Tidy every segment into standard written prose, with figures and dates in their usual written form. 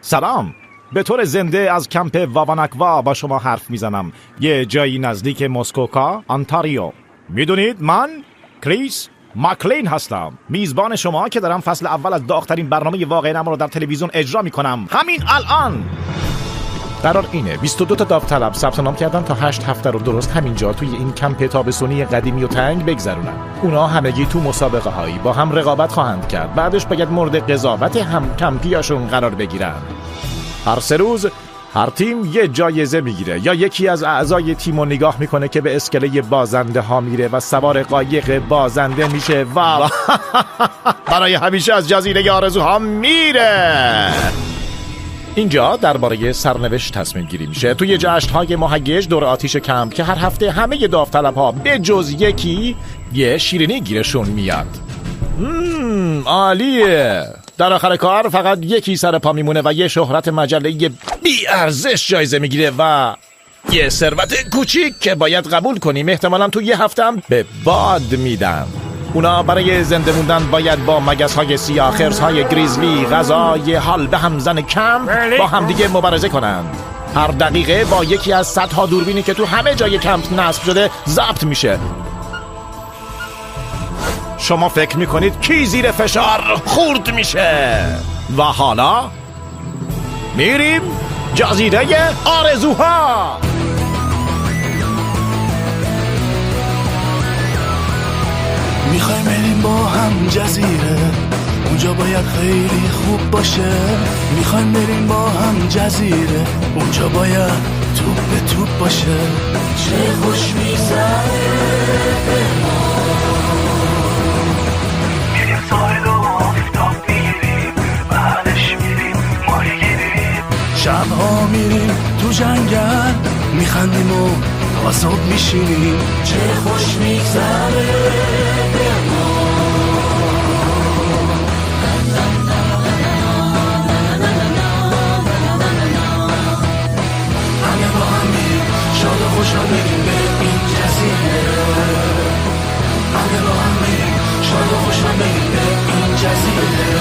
سلام، به طور زنده از کمپ واوانکوا با شما حرف میزنم. یه جایی نزدیک موسکوکا، آنتاریو. میدونید من کریس مکلین هستم، میزبان شما که دارم فصل اول از داغ‌ترین برنامه واقعه‌نما رو در تلویزیون اجرا میکنم همین الان. قرار اینه 22 تا داوطلب ثبت نام کردن تا 8 هفته رو درست همینجا توی این کمپ تابستونی قدیمی و تنگ بگذرونن. اونا همگی تو مسابقه هایی با هم رقابت خواهند کرد، بعدش باید مورد قضاوت هم کمپیاشون قرار بگیرن. هر 3 روز هر تیم یه جایزه میگیره، یا یکی از اعضای تیمو نگاه میکنه که به اسکله بازنده ها میره و سوار قایق بازنده میشه و برای همیشه از جزیره آرزوها میره. اینجا درباره سرنوشت تصمیم گیری میشه توی جشن‌های مهیج دور آتیش کمپ که هر هفته همه داوطلب‌ها به جز یکی یه شیرینی گیرشون میاد. عالیه. در آخر کار فقط یکی سر پا میمونه و یه شهرت مجله بی ارزش جایزه میگیره و یه ثروت کوچیک که باید قبول کنیم احتمالاً تو یه هفته هم به باد میدن. اونا برای زنده موندن باید با مگس‌های سیاه، خرس‌های گریزلی، غذای حال به همزن کمپ با همدیگه مبارزه کنن. هر دقیقه با یکی از صدها دوربینی که تو همه جای کمپ نصب شده ضبط میشه. شما فکر میکنید کی زیر فشار خورد میشه؟ و حالا میریم جزیره آرزوها. میخوایم بریم با هم جزیره، اونجا باید خیلی خوب باشه. میخوایم بریم با هم جزیره، اونجا باید توپ به توپ باشه. چه خوش میگذره به ما، میریم ساحل و آفتاب میگیریم، بعدش میریم ماهی گیریم. شبها میریم تو جنگل، میخندیم و آزاد میشینیم. چه خوش میگذره به ما. همه با هم میریم شاد و خوشحال بریم به این جزیره. همه با هم میریم شاد و خوشحال بریم به این جزیره.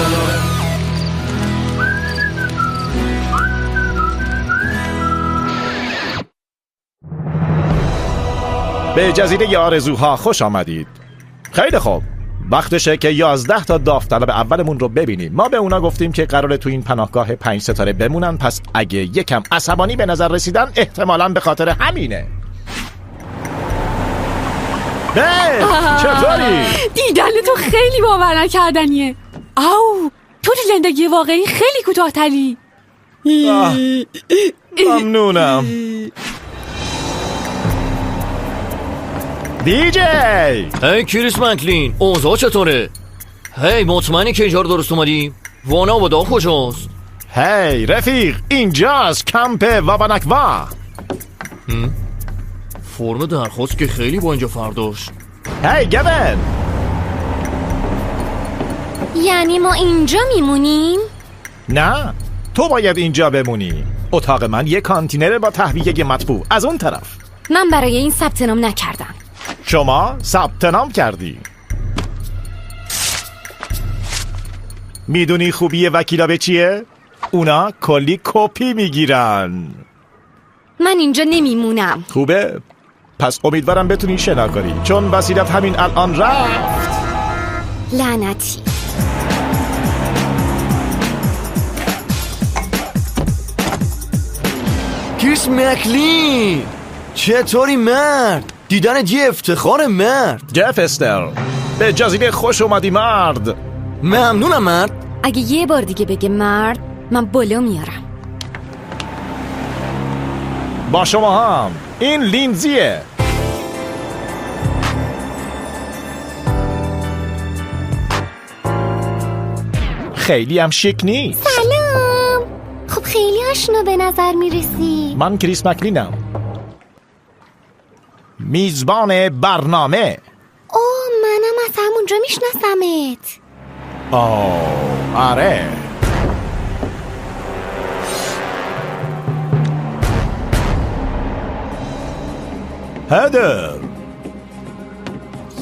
به جزیره آرزوها خوش آمدید. خیلی خوب، وقتشه که 11 تا داوطلب اولمون رو ببینیم. ما به اونا گفتیم که قراره تو این پناهگاه 5 ستاره بمونن، پس اگه یکم عصبانی به نظر رسیدن احتمالاً به خاطر همینه. چطوری؟ دیدن تو خیلی باور نکردنیه. او تو زندگی واقعی خیلی کوتاه‌تری. ممنونم. دیجی! هی کریس مکلین، اوضاع چطوره؟ هی مطمئنی که اینجا رو درست اومدی؟ وانا و داغ کجاست؟ هی رفیق، اینجاست کمپ واوانکوا. فرم درخواست که خیلی با اینجا فرداشت. هی گون، یعنی ما اینجا میمونیم؟ نه، تو باید اینجا بمونی. اتاق من یه کانتینر با تهویه مطبوع از اون طرف. من برای این ثبت نام نکردم. شما ثبت نام کردی. میدونی خوبی وکیلا به چیه؟ اونا کلی کپی میگیرن. من اینجا نمیمونم. خوبه؟ پس امیدوارم بتونی شنا کنی، چون وسیلت همین الان رفت. لعنتی. کریس مکلین چطوری مرد؟ دیدن یه افتخار مرد. جف استر، به جزیره خوش اومدی مرد. ممنونم مرد. اگه یه بار دیگه بگه مرد من بالا میارم. با شما هم این لینزیه. خیلی هم شیک نیست. سلام. خب خیلی آشنا به نظر میرسی. من کریس مکلینم، میزبان برنامه. منم از همونجا میشناسمت. آره. هدر،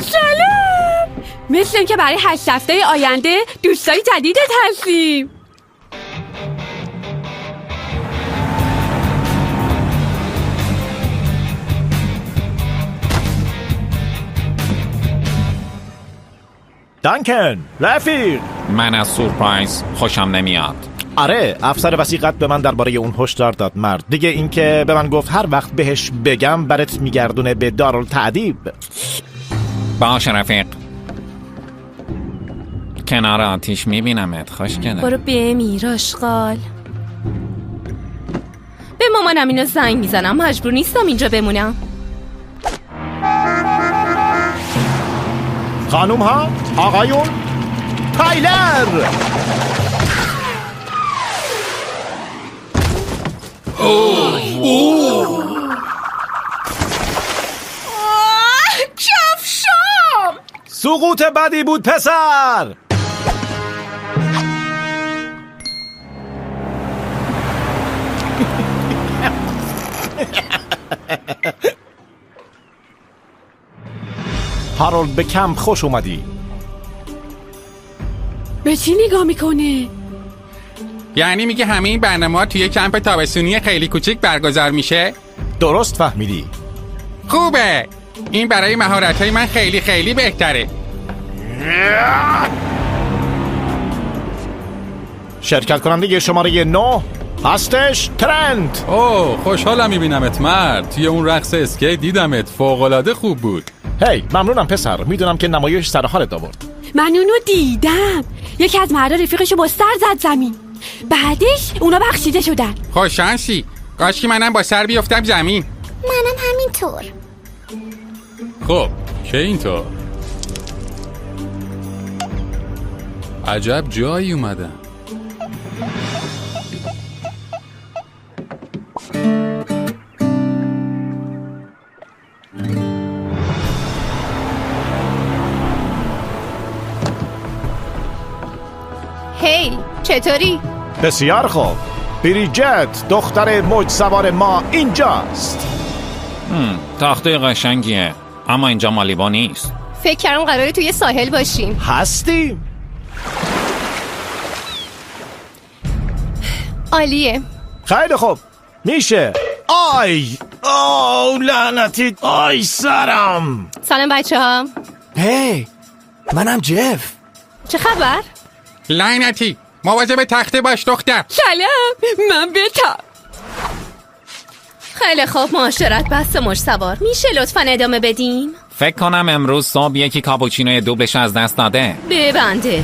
سلام. مثل این که برای 8 هفته آینده دوستای جدیدت هستیم. دانکن رفیق. من از سورپرایز خوشم نمیاد. آره، افسر وثیقت به من درباره اون هشدار داد مرد. دیگه اینکه به من گفت هر وقت بهش بگم برات میگردونه به دارالتعذیب. باشه رفیق. کنار آتیش میبینمت. خوشگله. برو بمیر آشغال. به مامانم اینو زنگ میزنم، مجبور نیستم اینجا بمونم. خانوم ها، آقایون، تایلر. کفشام. سقوط بدی بود پسر. هارولد به کمپ خوش اومدی. به چی نگاه میکنه؟ یعنی میگه همه این برنامه‌ها توی کمپ تابستونی خیلی کوچیک برگزار میشه؟ درست فهمیدی. خوبه. این برای مهارت‌های من خیلی خیلی بهتره. شرکت کننده شماره 9 هستش ترنت. اوه خوشحالم میبینمت مرد. توی اون رقص اسکیت دیدمت، فوق‌العاده خوب بود. هی ممنونم پسر. میدونم که نمایش سر حالت آورد. من اونو دیدم. یکی از مردا رفیقشو با سر زد زمین. بعدش اونا بخشیده شدن. خوششانسی. کاش که منم با سر بیفتم زمین. منم همینطور. خب که اینطور عجب جایی اومدم. هی چطوری؟ بسیار خوب. بریجت دختر موج سوار ما اینجاست. تاخته قشنگیه اما اینجا مالیبا نیست. فکر کردم قراره توی ساحل باشیم. هستیم. عالیه. خیلی خوب میشه. آی لعنتی. آی سرم. سلام بچه ها. هی منم جف. چه خبر؟ لعنتی. مواظب تخته باش دختر. سلام، من بتا. خیلی خوب، معاشرت بست مش سوار. میشه لطفاً ادامه بدیم؟ فکر کنم امروز صبح یکی کاپوچینوی دوبلش از دست داده. ببندش.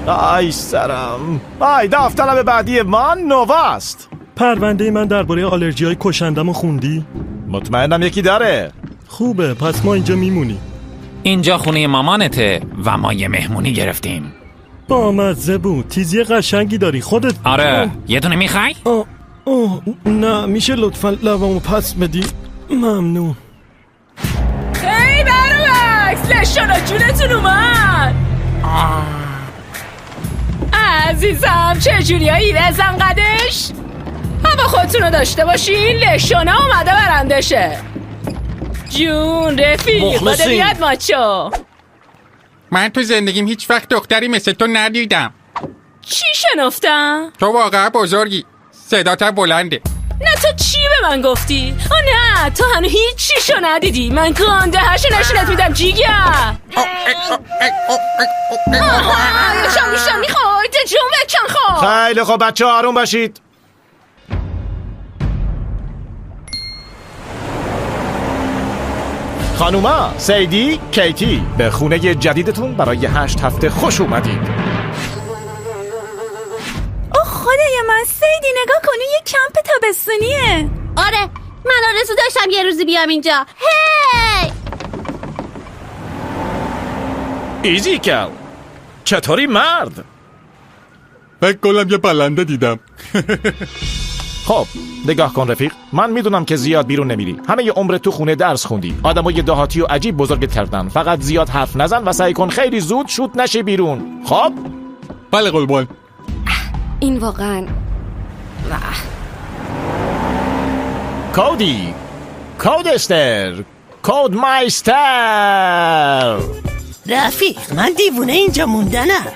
آی سرم. آی داوطلب بعدی من نواست. پرونده من درباره آلرژی‌های کشندمو خوندی؟ مطمئنم یکی داره. خوبه، پس ما اینجا میمونیم. اینجا خونه مامانته و ما یه مهمونی گرفتیم. با مزه بود. تیزی قشنگی داری خودت. آره یه دونه میخوای؟ نه میشه لطفا لبامو پس بدی؟ ممنون. خیلی برعکس. لشانا جونتون اومد. عزیزم چجوریایی رزن قدش؟ هوا خودتونو داشته باشین. لشانا اومده برندشه. جون رفیق بده بیاد ماچو. من تو زندگیم هیچ وقت دختری مثل تو ندیدم. چی شنفتم؟ تو واقعا بزرگی. صدات بلنده. نه تو چی به من گفتی؟ نه تو هنو هیچ چیشو ندیدی. من گانده هشو نشونت میدم جیگر. شام میخورد جون بکن خواه. خیلی خوب بچه ها آروم باشید. خانوما سیدی کیتی به خونه جدیدتون برای 8 هفته خوش اومدید. اوه خدای من سیدی نگاه کنی یه کمپ تابستونیه. آره من آرزو داشتم یه روزی بیام اینجا. هی ایزیکل چطوری مرد؟ فکر کنم یه پلنده دیدم. خب نگاه کن رفیق. من میدونم که زیاد بیرون نمیری. همه ی عمرت تو خونه درس خوندی. آدمای دهاتی و عجیب بزرگت کردن. فقط زیاد حرف نزن و سعی کن خیلی زود شوت نشی بیرون. خب بله قربان. این واقعا کودی کودستر کود مایستر. رفیق من دیوونه اینجا موندنم.